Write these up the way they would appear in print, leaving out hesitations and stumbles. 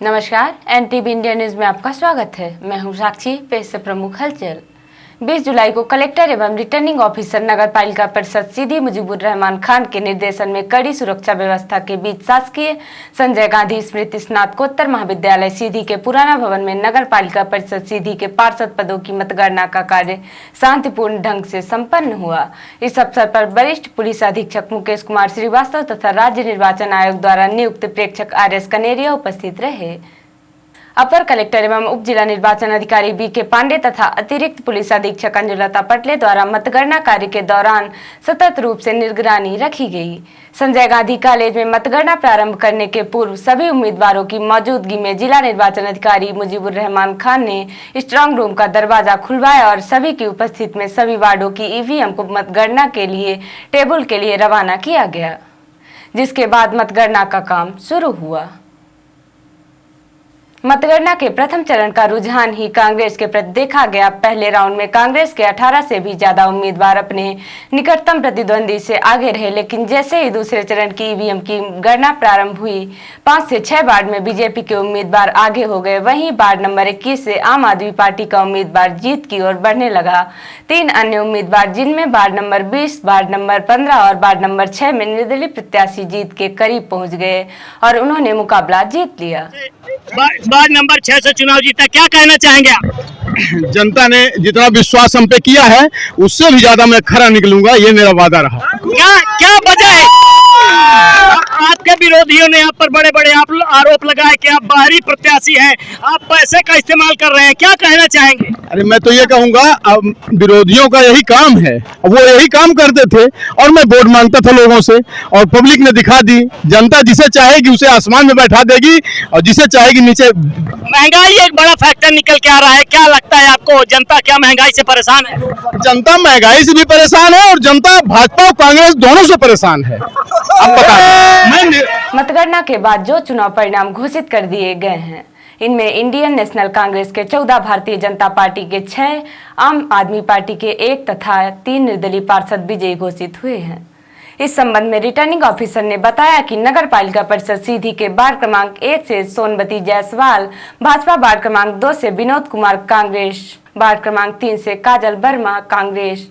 नमस्कार, NTV India news में आपका स्वागत है। मैं हूं साक्षी। पेश से प्रमुख हलचल। 20 जुलाई को कलेक्टर एवं रिटर्निंग ऑफिसर नगर पालिका परिषद सीधी मुजीबुर रहमान खान के निर्देशन में कड़ी सुरक्षा व्यवस्था के बीच शासकीय संजय गांधी स्मृति स्नातकोत्तर महाविद्यालय सीधी के पुराना भवन में नगर पालिका परिषद सीधी के पार्षद पदों की मतगणना का कार्य शांतिपूर्ण ढंग से संपन्न हुआ। इस अवसर पर वरिष्ठ पुलिस अधीक्षक मुकेश कुमार श्रीवास्तव तथा राज्य निर्वाचन आयोग द्वारा नियुक्त प्रेक्षक RS कनेरिया उपस्थित रहे। अपर कलेक्टर एवं उप जिला निर्वाचन अधिकारी BK पांडे तथा अतिरिक्त पुलिस अधीक्षक अंजुलता पटले द्वारा मतगणना कार्य के दौरान सतत रूप से निगरानी रखी गई। संजय गांधी कॉलेज में मतगणना प्रारंभ करने के पूर्व सभी उम्मीदवारों की मौजूदगी में जिला निर्वाचन अधिकारी मुजीबुर रहमान खान ने स्ट्रांग रूम का दरवाजा खुलवाया और सभी की उपस्थिति में सभी वार्डों की EVM को मतगणना के लिए टेबल के लिए रवाना किया गया, जिसके बाद मतगणना का काम शुरू हुआ। मतगणना के प्रथम चरण का रुझान ही कांग्रेस के प्रति देखा गया। पहले राउंड में कांग्रेस के 18 से भी ज्यादा उम्मीदवार अपने निकटतम प्रतिद्वंदी से आगे रहे, लेकिन जैसे ही दूसरे चरण की EVM की गणना प्रारंभ हुई, 5 से 6 वार्ड में बीजेपी के उम्मीदवार आगे हो गए। वहीं वार्ड नंबर 21 से आम आदमी पार्टी का उम्मीदवार जीत की ओर बढ़ने लगा। 3 अन्य उम्मीदवार जिनमें वार्ड नंबर 20, वार्ड नंबर 15 और वार्ड नंबर 6 में निर्दलीय प्रत्याशी जीत के करीब पहुँच गए और उन्होंने मुकाबला जीत लिया। वार्ड नंबर 6 से चुनाव जीता, क्या कहना चाहेंगे आप? जनता ने जितना विश्वास हम पे किया है उससे भी ज्यादा मैं खरा निकलूंगा, ये मेरा वादा रहा। क्या वजह है? आपके विरोधियों ने आप पर बड़े बड़े आरोप लगाए कि आप बाहरी प्रत्याशी हैं, आप पैसे का इस्तेमाल कर रहे हैं, क्या कहना चाहेंगे? अरे मैं तो ये कहूंगा, अब विरोधियों का यही काम है, वो यही काम करते थे और मैं वोट मांगता था लोगों से और पब्लिक ने दिखा दी। जनता जिसे चाहेगी उसे आसमान में बैठा देगी और जिसे चाहेगी नीचे। महंगाई एक बड़ा फैक्टर निकल के आ रहा है, क्या लगता है आपको? जनता क्या महंगाई से परेशान है? जनता महंगाई से भी परेशान है और जनता भाजपा और कांग्रेस दोनों से परेशान है। अब बता, मतगणना के बाद जो चुनाव परिणाम घोषित कर दिए गए हैं, इनमें इंडियन नेशनल कांग्रेस के 14, भारतीय जनता पार्टी के 6, आम आदमी पार्टी के 1 तथा 3 निर्दलीय पार्षद विजयी घोषित हुए हैं। इस संबंध में रिटर्निंग ऑफिसर ने बताया कि नगर पालिका परिषद सीधी के वार्ड क्रमांक 1 से सोनबती जायसवाल भाजपा, वार्ड क्रमांक 2 से विनोद कुमार कांग्रेस, वार्ड क्रमांक 3 से काजल वर्मा कांग्रेस,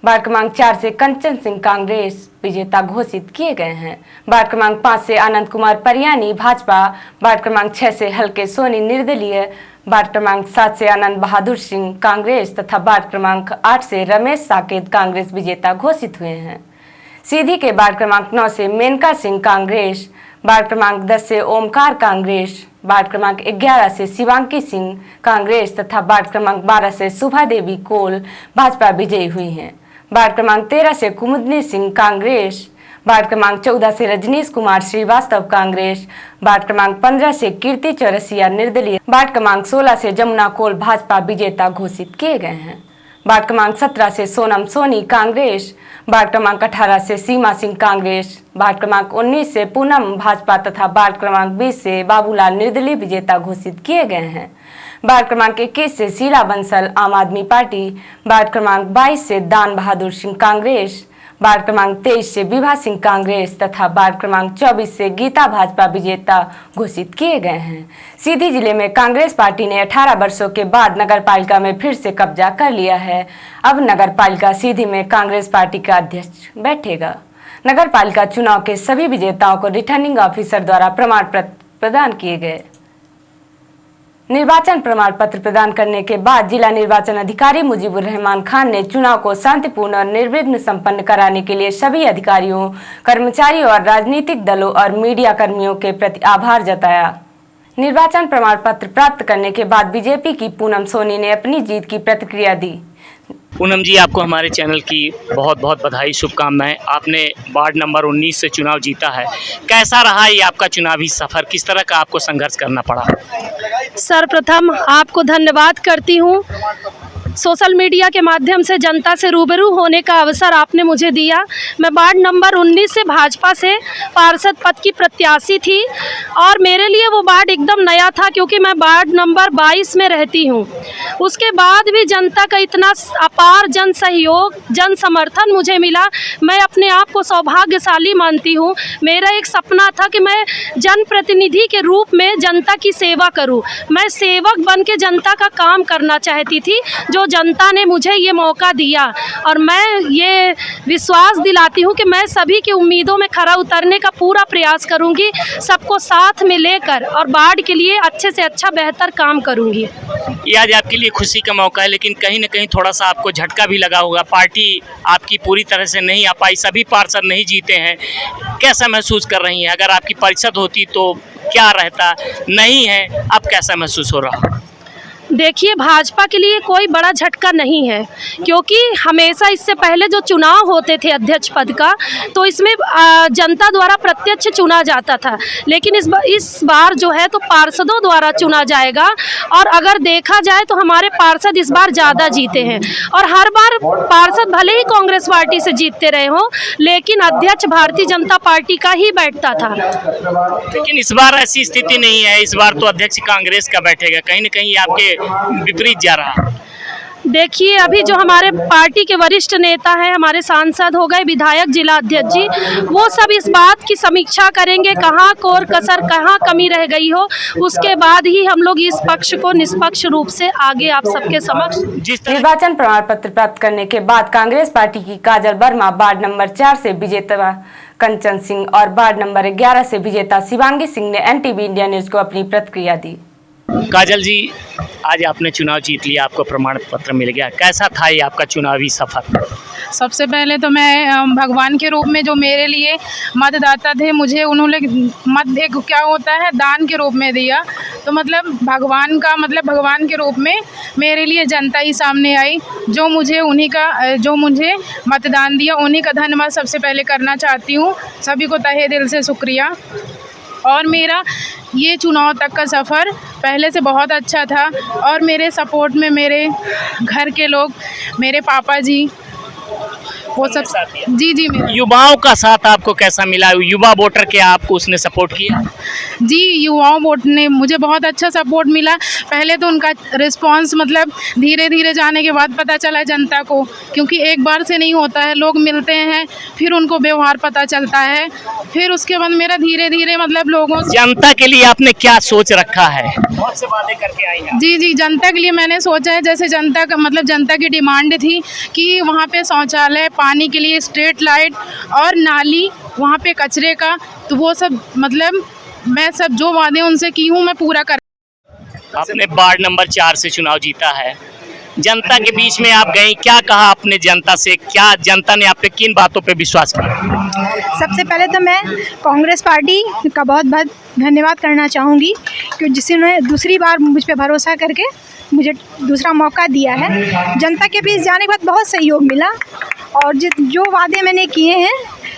वार्ड क्रमांक 4 से कंचन सिंह कांग्रेस विजेता घोषित किए गए हैं। वार्ड क्रमांक 5 से आनंद कुमार परियानी भाजपा, वार्ड क्रमांक 6 से हल्के सोनी निर्दलीय, वार्ड क्रमांक 7 से आनंद बहादुर सिंह कांग्रेस तथा वार्ड क्रमांक 8 से रमेश साकेत कांग्रेस विजेता घोषित हुए हैं। सीधी के वार्ड क्रमांक 9 से मेनका सिंह कांग्रेस, वार्ड क्रमांक 10 से ओमकार कांग्रेस, वार्ड क्रमांक 11 से शिवांकी सिंह कांग्रेस तथा वार्ड क्रमांक 12 से सुभा देवी कोल भाजपा विजयी हुई हैं। वार्ड क्रमांक 13 से कुमुदनी सिंह कांग्रेस, वार्ड क्रमांक 14 से रजनीश कुमार श्रीवास्तव कांग्रेस, वार्ड क्रमांक 15 से कीर्ति चौरसिया निर्दलीय, वार्ड क्रमांक 16 से जमुना कोल भाजपा विजेता घोषित किए गए हैं। वार्ड क्रमांक 17 से सोनम सोनी कांग्रेस, वार्ड क्रमांक 18 से सीमा सिंह कांग्रेस, वार्ड क्रमांक 19 से पूनम भाजपा तथा वार्ड क्रमांक 20 से बाबूलाल निर्दलीय विजेता घोषित किए गए हैं। वार्ड क्रमांक 21 से शीला बंसल आम आदमी पार्टी, वार्ड क्रमांक 22 से दान बहादुर सिंह कांग्रेस, वार्ड क्रमांक 23 से विभा सिंह कांग्रेस तथा वार्ड क्रमांक 24 से गीता भाजपा विजेता घोषित किए गए हैं। सीधी जिले में कांग्रेस पार्टी ने 18 वर्षों के बाद नगर पालिका में फिर से कब्जा कर लिया है। अब नगर पालिका सीधी में कांग्रेस पार्टी का अध्यक्ष बैठेगा। नगर पालिका चुनाव के सभी विजेताओं को रिटर्निंग ऑफिसर द्वारा प्रमाण पत्र प्रदान किए गए। निर्वाचन प्रमाण पत्र प्रदान करने के बाद जिला निर्वाचन अधिकारी मुजीबुर रहमान खान ने चुनाव को शांतिपूर्ण और निर्विघ्न संपन्न कराने के लिए सभी अधिकारियों, कर्मचारियों और राजनीतिक दलों और मीडिया कर्मियों के प्रति आभार जताया। निर्वाचन प्रमाण पत्र प्राप्त करने के बाद बीजेपी की पूनम सोनी ने अपनी जीत की प्रतिक्रिया दी। पूनम जी, आपको हमारे चैनल की बहुत बहुत बधाई, शुभकामनाएं। आपने वार्ड नंबर 19 से चुनाव जीता है, कैसा रहा ये आपका चुनावी सफर? किस तरह का आपको संघर्ष करना पड़ा? सर्वप्रथम आपको धन्यवाद करती हूँ सोशल मीडिया के माध्यम से जनता से रूबरू होने का अवसर आपने मुझे दिया। मैं वार्ड नंबर 19 से भाजपा से पार्षद पद की प्रत्याशी थी और मेरे लिए वो वार्ड एकदम नया था, क्योंकि मैं वार्ड नंबर 22 में रहती हूँ। उसके बाद भी जनता का इतना अपार जन सहयोग, जन समर्थन मुझे मिला। मैं अपने आप को सौभाग्यशाली मानती हूँ। मेरा एक सपना था कि मैं जनप्रतिनिधि के रूप में जनता की सेवा करूँ। मैं सेवक बन के जनता का काम करना चाहती थी, जो जनता ने मुझे ये मौका दिया। और मैं ये विश्वास दिलाती हूँ कि मैं सभी की उम्मीदों में खरा उतरने का पूरा प्रयास करूँगी, सबको साथ में लेकर, और वार्ड के लिए अच्छे से अच्छा बेहतर काम करूँगी। ये आज आपके लिए खुशी का मौका है, लेकिन कहीं ना कहीं थोड़ा सा आपको झटका भी लगा होगा। पार्टी आपकी पूरी तरह से नहीं आ पाई, सभी पार्षद नहीं जीते हैं। कैसा महसूस कर रही हैं? अगर आपकी परिषद होती तो क्या रहता? नहीं है, अब कैसा महसूस हो रहा? देखिए, भाजपा के लिए कोई बड़ा झटका नहीं है, क्योंकि हमेशा इससे पहले जो चुनाव होते थे अध्यक्ष पद का, तो इसमें जनता द्वारा प्रत्यक्ष चुना जाता था। लेकिन इस बार जो है तो पार्षदों द्वारा चुना जाएगा। और अगर देखा जाए तो हमारे पार्षद इस बार ज़्यादा जीते हैं। और हर बार पार्षद भले ही कांग्रेस पार्टी से जीतते रहे हों, लेकिन अध्यक्ष भारतीय जनता पार्टी का ही बैठता था। लेकिन इस बार ऐसी स्थिति नहीं है। इस बार तो अध्यक्ष कांग्रेस का बैठेगा। कहीं ना कहीं आपके विपरीत जा रहा। देखिए, अभी जो हमारे पार्टी के वरिष्ठ नेता हैं, हमारे सांसद हो गए, विधायक, जिला अध्यक्ष जी, वो सब इस बात की समीक्षा करेंगे, कहाँ कोर कसर, कहाँ कमी रह गई हो। उसके बाद ही हम लोग इस पक्ष को निष्पक्ष रूप से आगे आप सबके समक्ष। निर्वाचन प्रमाण पत्र प्राप्त करने के बाद कांग्रेस पार्टी की काजल वर्मा वार्ड नंबर 4 से विजेता कंचन सिंह और वार्ड नंबर 11 से विजेता शिवांगी सिंह ने NTV इंडिया न्यूज को अपनी प्रतिक्रिया दी। काजल जी, आज आपने चुनाव जीत लिया, आपको प्रमाण पत्र मिल गया। कैसा था ये आपका चुनावी सफर? सबसे पहले तो मैं भगवान के रूप में जो मेरे लिए मतदाता थे, मुझे उन्होंने मत एक क्या होता है दान के रूप में दिया। तो मतलब भगवान के रूप में मेरे लिए जनता ही सामने आई, जो मुझे मतदान दिया, उन्हीं का धन्यवाद सबसे पहले करना चाहती हूँ। सभी को तहे दिल से शुक्रिया। और मेरा ये चुनाव तक का सफ़र पहले से बहुत अच्छा था। और मेरे सपोर्ट में मेरे घर के लोग, मेरे पापा जी, वो सब जी मेरे युवाओं का साथ आपको कैसा मिला? युवा वोटर के आपको उसने सपोर्ट किया? जी, युवाओं वोट ने मुझे बहुत अच्छा सपोर्ट मिला। पहले तो उनका रिस्पांस मतलब धीरे धीरे जाने के बाद पता चला जनता को, क्योंकि एक बार से नहीं होता है। लोग मिलते हैं, फिर उनको व्यवहार पता चलता है, फिर उसके बाद मेरा धीरे धीरे मतलब लोगों से। जनता के लिए आपने क्या सोच रखा है? बहुत से वादे करके आई हैं। जी, जनता के लिए मैंने सोचा है, जैसे जनता का मतलब जनता की डिमांड थी कि वहाँ पे शौचालय, पानी के लिए स्ट्रीट लाइट और नाली, वहाँ पे कचरे का, तो वो सब मतलब मैं सब जो वादे उनसे की हूँ मैं पूरा कर। आपने वार्ड नंबर 4 से चुनाव जीता है, जनता के बीच में आप गई, क्या कहा आपने जनता से? क्या जनता ने आप पे किन बातों पे विश्वास किया? सबसे पहले तो मैं कांग्रेस पार्टी का बहुत बहुत धन्यवाद करना चाहूँगी, कि जिसने दूसरी बार मुझ पे भरोसा करके मुझे दूसरा मौका दिया है। जनता के बीच जाने के बाद बहुत सहयोग मिला, और जो वादे मैंने किए हैं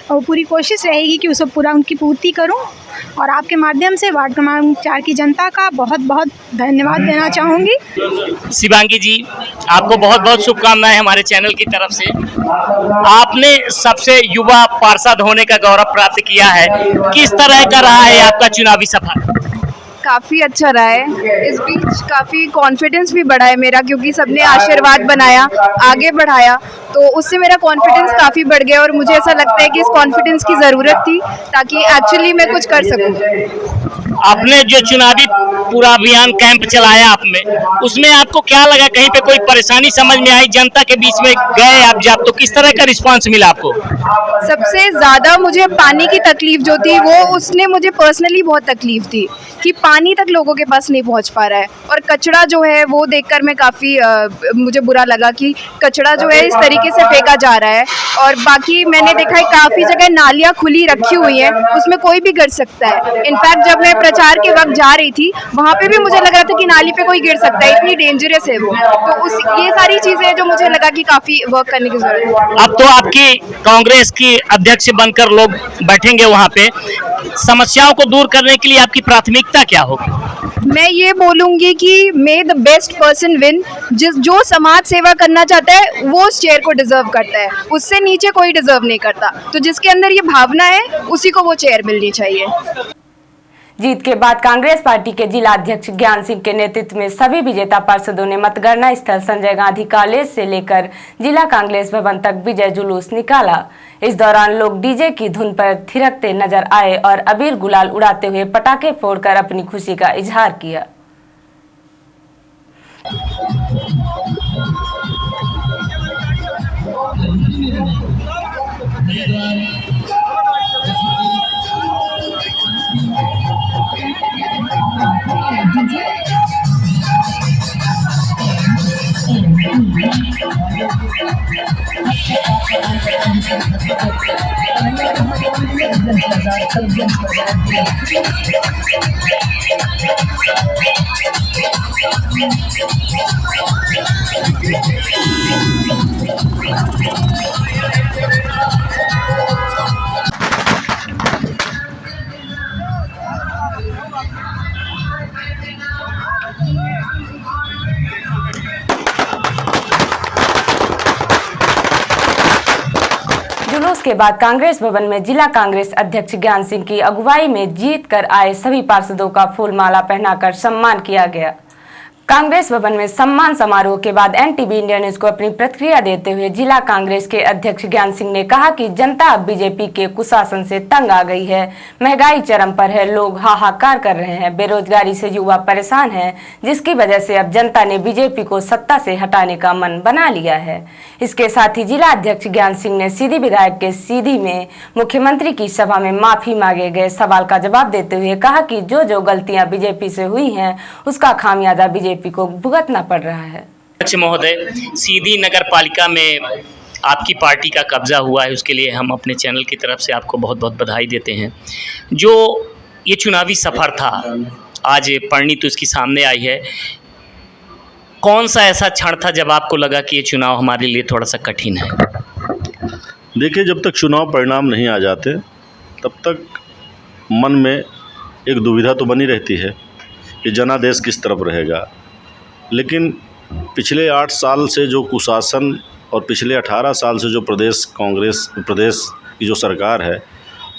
वो पूरी कोशिश रहेगी कि उसको पूरा उनकी पूर्ति करूं। और आपके माध्यम से वार्ड क्रमांक 4 की जनता का बहुत बहुत धन्यवाद देना चाहूँगी। शिवांगी जी, आपको बहुत बहुत शुभकामनाएं हमारे चैनल की तरफ से। आपने सबसे युवा पार्षद होने का गौरव प्राप्त किया है। किस तरह का रहा है आपका चुनावी सफर? काफ़ी अच्छा रहा है। इस बीच काफ़ी कॉन्फिडेंस भी बढ़ा है मेरा, क्योंकि सबने आशीर्वाद बनाया, आगे बढ़ाया, तो उससे मेरा कॉन्फिडेंस काफ़ी बढ़ गया। और मुझे ऐसा लगता है कि इस कॉन्फिडेंस की ज़रूरत थी, ताकि एक्चुअली मैं कुछ कर सकूं। आपने जो चुनावी पूरा अभियान कैंप चलाया आपने, उसमें आपको क्या लगा? कहीं पे कोई परेशानी समझ में आई? जनता के बीच में गए आप जब, तो किस तरह का रिस्पांस मिला आपको? सबसे ज़्यादा मुझे पानी की तकलीफ जो थी, वो उसने मुझे पर्सनली बहुत तकलीफ थी कि पानी तक लोगों के पास नहीं पहुंच पा रहा है। और कचरा जो है वो देखकर मैं काफ़ी मुझे बुरा लगा कि कचरा जो है इस तरीके से फेंका जा रहा है। और बाकी मैंने देखा है काफ़ी जगह नालियाँ खुली रखी हुई हैं, उसमें कोई भी गिर सकता है। इनफैक्ट जब मैं प्रचार के वक्त जा रही थी, वहाँ पे भी मुझे लग रहा था कि नाली पे कोई गिर सकता है, इतनी डेंजरस है वो। तो ये सारी चीज़ें जो मुझे लगा कि काफ़ी वर्क करने की ज़रूरत है। अब तो आपकी कांग्रेस की पार्टी अध्यक्ष बनकर लोग बैठेंगे वहाँ पे, समस्याओं को दूर करने के लिए आपकी प्राथमिकता क्या होगी? मैं ये बोलूँगी कि मे द बेस्ट पर्सन विन। जो समाज सेवा करना चाहता है वो उस चेयर को डिजर्व करता है, उससे नीचे कोई डिजर्व नहीं करता। तो जिसके अंदर ये भावना है उसी को वो चेयर मिलनी चाहिए। जीत के बाद कांग्रेस पार्टी के जिला अध्यक्ष ज्ञान सिंह के नेतृत्व में सभी विजेता पार्षदों ने मतगणना स्थल संजय गांधी कॉलेज से लेकर जिला कांग्रेस भवन तक विजय जुलूस निकाला। इस दौरान लोग डीजे की धुन पर थिरकते नजर आए और अबीर गुलाल उड़ाते हुए पटाखे फोड़कर अपनी खुशी का इजहार किया। जुलूस के बाद कांग्रेस भवन में जिला कांग्रेस अध्यक्ष ज्ञान सिंह की अगुवाई में जीत कर आए सभी पार्षदों का फूल माला पहनाकर सम्मान किया गया। कांग्रेस भवन में सम्मान समारोह के बाद एनटीवी इंडिया न्यूज को अपनी प्रतिक्रिया देते हुए जिला कांग्रेस के अध्यक्ष ज्ञान सिंह ने कहा कि जनता अब बीजेपी के कुशासन से तंग आ गई है। महंगाई चरम पर है, लोग हाहाकार कर रहे हैं, बेरोजगारी से युवा परेशान है, जिसकी वजह से अब जनता ने बीजेपी को सत्ता से हटाने का मन बना लिया है। इसके साथ ही जिला अध्यक्ष ज्ञान सिंह ने सीधी विधायक के सीधी में मुख्यमंत्री की सभा में माफी मांगे गए सवाल का जवाब देते हुए कहा कि जो गलतियां बीजेपी से हुई हैं उसका खामियाजा बीजेपी को भुगतना पड़ रहा है। अध्यक्ष महोदय, सीधी नगर पालिका में आपकी पार्टी का कब्जा हुआ है, उसके लिए हम अपने चैनल की तरफ से आपको बहुत बहुत बधाई देते हैं। जो ये चुनावी सफर था, आज परिणति उसकी सामने आई है। कौन सा ऐसा क्षण था जब आपको लगा कि ये चुनाव हमारे लिए थोड़ा सा कठिन है? देखिए, जब तक चुनाव परिणाम नहीं आ जाते तब तक मन में एक दुविधा तो बनी रहती है कि जनादेश किस तरफ रहेगा। लेकिन पिछले 8 साल से जो कुशासन और पिछले 18 साल से जो प्रदेश की जो सरकार है,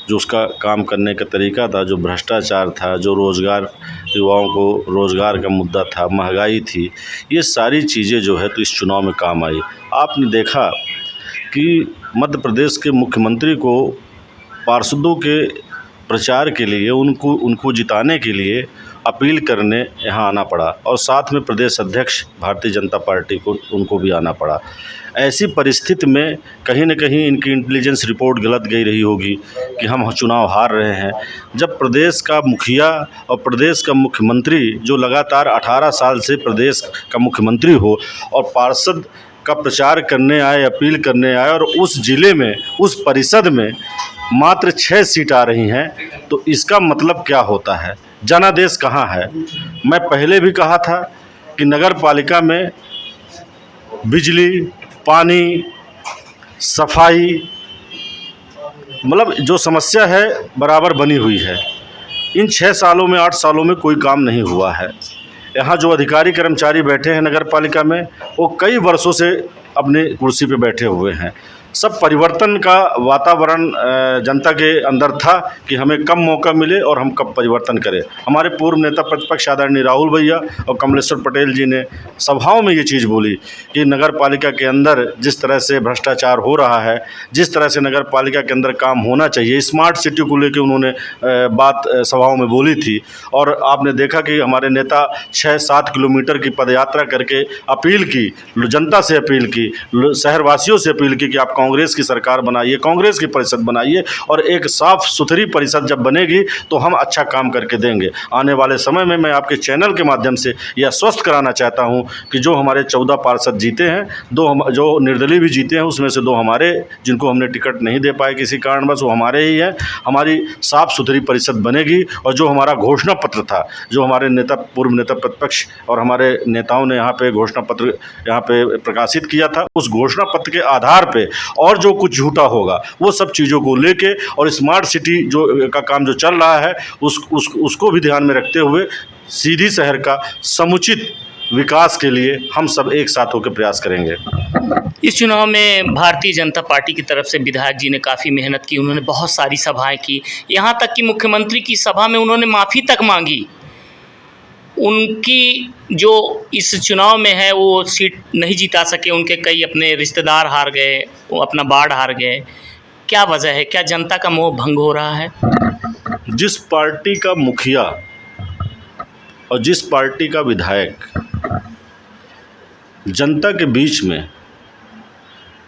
जो उसका काम करने का तरीका था, जो भ्रष्टाचार था, जो रोज़गार, युवाओं को रोज़गार का मुद्दा था, महंगाई थी, ये सारी चीज़ें जो है तो इस चुनाव में काम आई। आपने देखा कि मध्य प्रदेश के मुख्यमंत्री को पार्षदों के प्रचार के लिए, उनको जिताने के लिए अपील करने यहाँ आना पड़ा और साथ में प्रदेश अध्यक्ष भारतीय जनता पार्टी को उनको भी आना पड़ा। ऐसी परिस्थिति में कहीं न कहीं इनकी इंटेलिजेंस रिपोर्ट गलत गई रही होगी कि हम चुनाव हार रहे हैं। जब प्रदेश का मुखिया और प्रदेश का मुख्यमंत्री, जो लगातार 18 साल से प्रदेश का मुख्यमंत्री हो और पार्षद का प्रचार करने आए, अपील करने आए और उस ज़िले में, उस परिषद में मात्र 6 सीट आ रही हैं, तो इसका मतलब क्या होता है? जनादेश कहाँ है? मैं पहले भी कहा था कि नगर पालिका में बिजली, पानी, सफाई, मतलब जो समस्या है बराबर बनी हुई है। इन 6 सालों में, 8 सालों में कोई काम नहीं हुआ है। यहाँ जो अधिकारी कर्मचारी बैठे हैं नगर पालिका में, वो कई वर्षों से अपने कुर्सी पे बैठे हुए हैं। सब परिवर्तन का वातावरण जनता के अंदर था कि हमें कब मौका मिले और हम कब परिवर्तन करें। हमारे पूर्व नेता प्रतिपक्ष आदरणीय राहुल भैया और कमलेश्वर पटेल जी ने सभाओं में ये चीज़ बोली कि नगर पालिका के अंदर जिस तरह से भ्रष्टाचार हो रहा है, जिस तरह से नगर पालिका के अंदर काम होना चाहिए, स्मार्ट सिटी को लेकर उन्होंने बात सभाओं में बोली थी। और आपने देखा कि हमारे नेता 6-7 किलोमीटर की पदयात्रा करके अपील की, जनता से अपील की, शहरवासियों से अपील की कि आप कांग्रेस की सरकार बनाइए, कांग्रेस की परिषद बनाइए और एक साफ सुथरी परिषद जब बनेगी तो हम अच्छा काम करके देंगे। आने वाले समय में मैं आपके चैनल के माध्यम से यह आश्वस्त कराना चाहता हूं कि जो हमारे 14 पार्षद जीते हैं, 2 जो निर्दलीय भी जीते हैं, उसमें से 2 हमारे, जिनको हमने टिकट नहीं दे पाए किसी कारणवश, वो हमारे ही हैं। हमारी साफ सुथरी परिषद बनेगी और जो हमारा घोषणा पत्र था, जो हमारे नेता, पूर्व नेता प्रतिपक्ष और हमारे नेताओं ने यहाँ पे घोषणा पत्र यहाँ पे प्रकाशित किया था, उस घोषणा पत्र के आधार पे और जो कुछ झूठा होगा वो सब चीज़ों को लेके और स्मार्ट सिटी जो का काम जो चल रहा है उसको भी ध्यान में रखते हुए सीधी शहर का समुचित विकास के लिए हम सब एक साथ होकर प्रयास करेंगे। इस चुनाव में भारतीय जनता पार्टी की तरफ से विधायक जी ने काफ़ी मेहनत की, उन्होंने बहुत सारी सभाएं की, यहाँ तक कि मुख्यमंत्री की सभा में उन्होंने माफ़ी तक मांगी। उनकी जो इस चुनाव में है वो सीट नहीं जिता सके, उनके कई अपने रिश्तेदार हार गए, वो अपना वार्ड हार गए। क्या वजह है? क्या जनता का मोह भंग हो रहा है? जिस पार्टी का मुखिया और जिस पार्टी का विधायक जनता के बीच में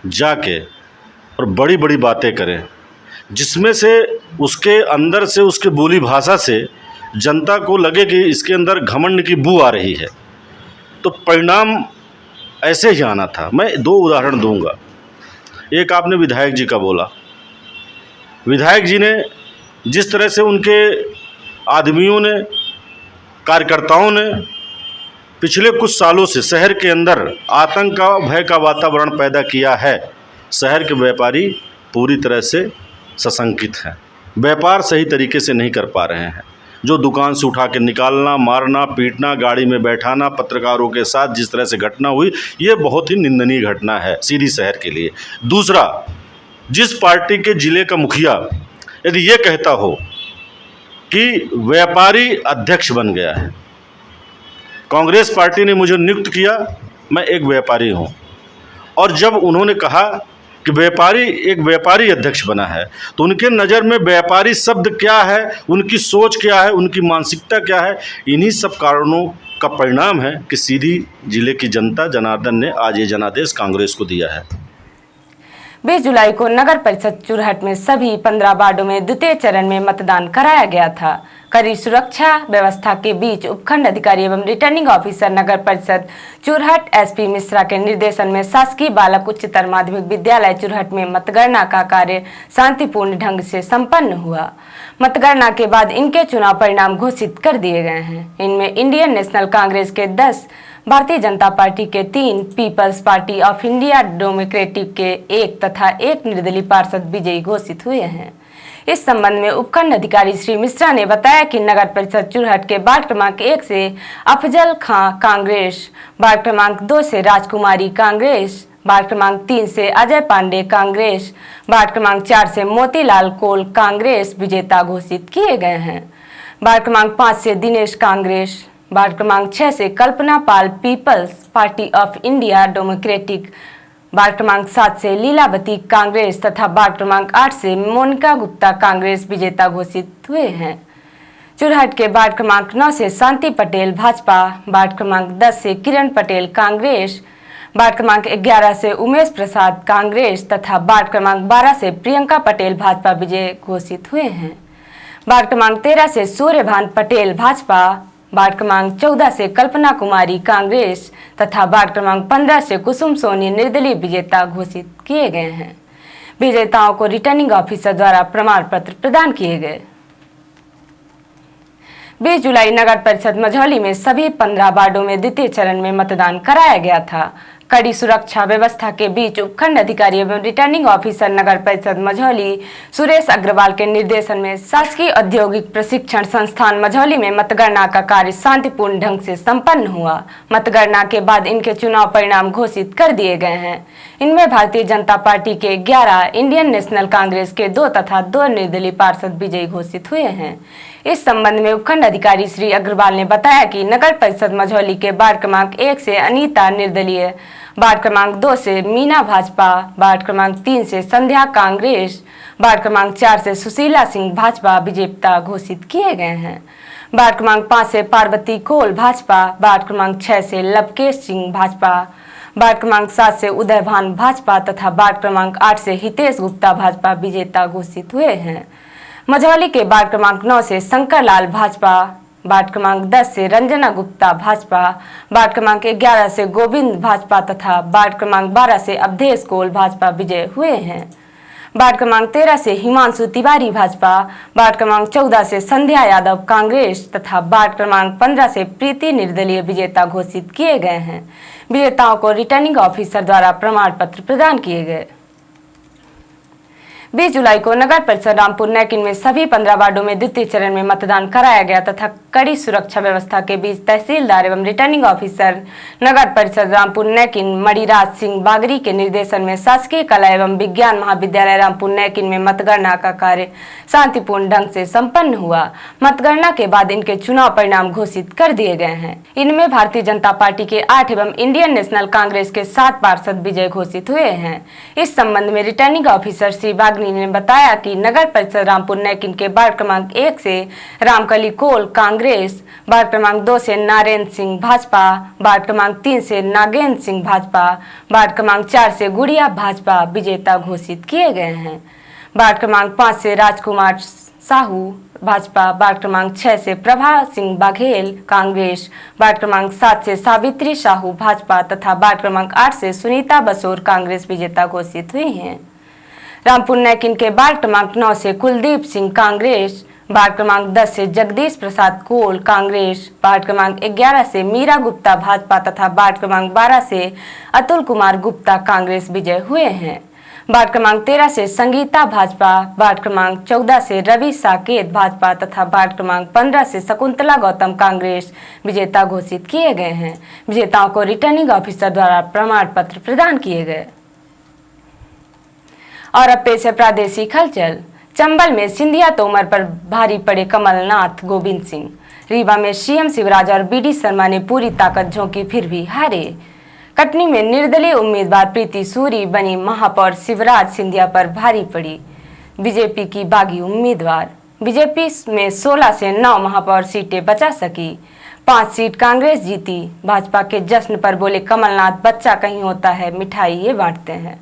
जाके और बड़ी बड़ी बातें करें, जिसमें से उसके अंदर से उसके बोली भाषा से जनता को लगे कि इसके अंदर घमंड की बू आ रही है, तो परिणाम ऐसे ही आना था। मैं 2 उदाहरण दूंगा। एक आपने विधायक जी का बोला, विधायक जी ने जिस तरह से उनके आदमियों ने, कार्यकर्ताओं ने पिछले कुछ सालों से शहर के अंदर आतंक का, भय का वातावरण पैदा किया है, शहर के व्यापारी पूरी तरह से सशंकित हैं, व्यापार सही तरीके से नहीं कर पा रहे हैं। जो दुकान से उठा के निकालना, मारना, पीटना, गाड़ी में बैठाना, पत्रकारों के साथ जिस तरह से घटना हुई, ये बहुत ही निंदनीय घटना है सीधी शहर के लिए। दूसरा, जिस पार्टी के जिले का मुखिया यदि ये कहता हो कि व्यापारी अध्यक्ष बन गया है, कांग्रेस पार्टी ने मुझे नियुक्त किया, मैं एक व्यापारी हूँ, और जब उन्होंने कहा कि एक व्यापारी अध्यक्ष बना है, तो उनके नज़र में व्यापारी शब्द क्या है, उनकी सोच क्या है, उनकी मानसिकता क्या है, इन्हीं सब कारणों का परिणाम है कि सीधी जिले की जनता जनार्दन ने आज ये जनादेश कांग्रेस को दिया है। 20 जुलाई को नगर परिषद चुरहट में सभी 15 वार्डों में द्वितीय चरण में मतदान कराया गया था। कड़ी सुरक्षा व्यवस्था के बीच उपखंड अधिकारी एवं रिटर्निंग ऑफिसर नगर परिषद चुरहट एसपी मिश्रा के निर्देशन में शासकीय बालक उच्चतर माध्यमिक विद्यालय चुरहट में मतगणना का कार्य शांतिपूर्ण ढंग से संपन्न हुआ। मतगणना के बाद इनके चुनाव परिणाम घोषित कर दिए गए हैं। इनमें इंडियन नेशनल कांग्रेस के 10, भारतीय जनता पार्टी के 3, People's party of India Democratic के 1 तथा 1 निर्दलीय पार्षद विजयी घोषित हुए हैं। इस संबंध में उपखंड अधिकारी श्री मिश्रा ने बताया कि नगर परिषद चुरहट के वार्ड क्रमांक 1 से अफजल खां कांग्रेस, वार्ड क्रमांक 2 से राजकुमारी कांग्रेस, वार्ड क्रमांक 3 से अजय पांडे कांग्रेस, वार्ड क्रमांक 4 से मोतीलाल कोल कांग्रेस विजेता घोषित किए गए हैं। वार्ड क्रमांक 5 से दिनेश कांग्रेस, वार्ड क्रमांक 6 से Kalpana Pal People's party of India Democratic, ward क्रमांक 7 से लीलावती कांग्रेस तथा वार्ड क्रमांक 8 से मोनिका गुप्ता कांग्रेस विजेता घोषित हुए हैं। चुरहट के वार्ड क्रमांक 9 से शांति पटेल भाजपा, वार्ड क्रमांक 10 से किरण पटेल कांग्रेस, वार्ड क्रमांक 11 से उमेश प्रसाद कांग्रेस तथा वार्ड क्रमांक 12 से प्रियंका पटेल भाजपा विजय घोषित हुए हैं। वार्ड क्रमांक 13 से सूर्यभान पटेल भाजपा, वार्ड क्रमांक 14 से कल्पना कुमारी कांग्रेस तथा वार्ड क्रमांक 15 से कुसुम सोनी निर्दलीय विजेता घोषित किए गए हैं। विजेताओं को रिटर्निंग ऑफिसर द्वारा प्रमाण पत्र प्रदान किए गए। 20 जुलाई नगर परिषद मझौली में सभी 15 वार्डों में द्वितीय चरण में मतदान कराया गया था। कड़ी सुरक्षा व्यवस्था के बीच उपखंड अधिकारी एवं रिटर्निंग ऑफिसर नगर परिषद मझौली सुरेश अग्रवाल के निर्देशन में शासकीय औद्योगिक प्रशिक्षण संस्थान मझौली में मतगणना का कार्य शांतिपूर्ण ढंग से संपन्न हुआ। मतगणना के बाद इनके चुनाव परिणाम घोषित कर दिए गए हैं। इनमें भारतीय जनता पार्टी के 11, इंडियन नेशनल कांग्रेस के 2 तथा 2 निर्दलीय पार्षद विजयी घोषित हुए हैं। इस संबंध में उपखंड अधिकारी श्री अग्रवाल ने बताया कि नगर परिषद मझौली के वार्ड क्रमांक 1 से अनीता निर्दलीय, वार्ड क्रमांक 2 से मीना भाजपा, वार्ड क्रमांक 3 से संध्या कांग्रेस, वार्ड क्रमांक 4 से सुशीला सिंह भाजपा विजेता घोषित किए गए हैं। वार्ड क्रमांक 5 से पार्वती कोल भाजपा, वार्ड क्रमांक 6 से लवकेश सिंह भाजपा, वार्ड क्रमांक 7 से उदय भान भाजपा तथा वार्ड क्रमांक 8 से हितेश गुप्ता भाजपा विजेता घोषित हुए हैं। मझौली के वार्ड क्रमांक 9 से शंकर लाल भाजपा, वार्ड क्रमांक 10 से रंजना गुप्ता भाजपा, वार्ड क्रमांक 11 से गोविंद भाजपा तथा वार्ड क्रमांक 12 से अवधेश कोल भाजपा विजय हुए हैं। वार्ड क्रमांक 13 से हिमांशु तिवारी भाजपा, वार्ड क्रमांक 14 से संध्या यादव कांग्रेस तथा वार्ड क्रमांक 15 से प्रीति निर्दलीय विजेता घोषित किए गए हैं। विजेताओं को रिटर्निंग ऑफिसर द्वारा प्रमाण पत्र प्रदान किए गए। 20 जुलाई को नगर परिषद रामपुर नैकिन में सभी 15 वार्डों में द्वितीय चरण में मतदान कराया गया तथा कड़ी सुरक्षा व्यवस्था के बीच तहसीलदार एवं रिटर्निंग ऑफिसर नगर परिषद रामपुर नैकिन मणिराज सिंह बागरी के निर्देशन में शासकीय कला एवं विज्ञान महाविद्यालय रामपुर नैकिन में मतगणना का कार्य शांतिपूर्ण ढंग से संपन्न हुआ। मतगणना के बाद इनके चुनाव परिणाम घोषित कर दिए गए हैं। इनमें भारतीय जनता पार्टी के 8 एवं इंडियन नेशनल कांग्रेस के 7 पार्षद विजय घोषित हुए हैं। इस संबंध में रिटर्निंग ऑफिसर श्री बागरी ने बताया कि नगर परिषद रामपुर नैकिन के वार्ड क्रमांक 1 से रामकली कोल कांग्रेस, वार्ड क्रमांक 2 से नारायण सिंह भाजपा, वार्ड क्रमांक 3 से नागेंद्र सिंह भाजपा, वार्ड क्रमांक 4 से गुड़िया भाजपा विजेता घोषित किए गए हैं। वार्ड क्रमांक 5 से राजकुमार साहू भाजपा, वार्ड क्रमांक 6 से प्रभा सिंह बाघेल कांग्रेस, वार्ड क्रमांक 7 से सावित्री साहू भाजपा तथा वार्ड क्रमांक 8 से सुनीता बसोर कांग्रेस विजेता घोषित हुई हैं। रामपुर नैकिन के वार्ड क्रमांक 9 से कुलदीप सिंह कांग्रेस, वार्ड क्रमांक 10 से जगदीश प्रसाद कोल कांग्रेस, वार्ड क्रमांक 11 से मीरा गुप्ता भाजपा तथा वार्ड क्रमांक 12 से अतुल कुमार गुप्ता कांग्रेस विजय हुए हैं। वार्ड क्रमांक 13 से संगीता भाजपा, वार्ड क्रमांक 14 से रवि साकेत भाजपा तथा वार्ड क्रमांक 15 से शकुंतला गौतम कांग्रेस विजेता घोषित किए गए हैं। विजेताओं को रिटर्निंग ऑफिसर द्वारा प्रमाण पत्र प्रदान किए गए। और अब पेश है प्रादेशिक हलचल। चंबल में सिंधिया तोमर पर भारी पड़े कमलनाथ गोविंद सिंह। रीवा में सीएम शिवराज और बीडी शर्मा ने पूरी ताकत झोंकी फिर भी हारे। कटनी में निर्दलीय उम्मीदवार प्रीति सूरी बनी महापौर, शिवराज सिंधिया पर भारी पड़ी बीजेपी की बागी उम्मीदवार। बीजेपी में 16 से 9 महापौर सीटें बचा सकी, 5 सीट कांग्रेस जीती। भाजपा के जश्न पर बोले कमलनाथ, बच्चा कहीं होता है मिठाई ये बांटते हैं।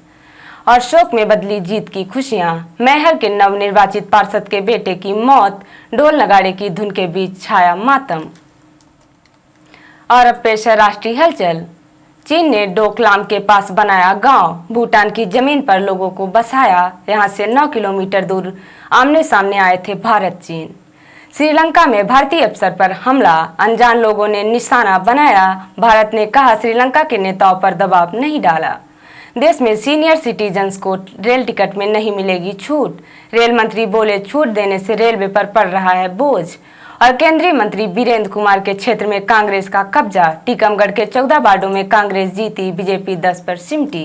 और शोक में बदली जीत की खुशियां। मैहर के नवनिर्वाचित पार्षद के बेटे की मौत, ढोल नगाड़े की धुन के बीच छाया मातम। और अब पेश है राष्ट्रीय हलचल। चीन ने डोकलाम के पास बनाया गांव, भूटान की जमीन पर लोगों को बसाया। यहां से 9 किलोमीटर दूर आमने सामने आए थे भारत चीन। श्रीलंका में भारतीय अफसर पर हमला, अनजान लोगों ने निशाना बनाया। भारत ने कहा श्रीलंका के नेताओं पर दबाव नहीं डाला। देश में सीनियर सिटीजन्स को रेल टिकट में नहीं मिलेगी छूट। रेल मंत्री बोले छूट देने से रेलवे पर पड़ रहा है बोझ। और केंद्रीय मंत्री वीरेंद्र कुमार के क्षेत्र में कांग्रेस का कब्जा। टीकमगढ़ के 14 वार्डों में कांग्रेस जीती, बीजेपी 10 पर सिमटी।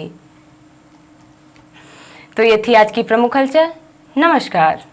तो ये थी आज की प्रमुख हलचल। नमस्कार।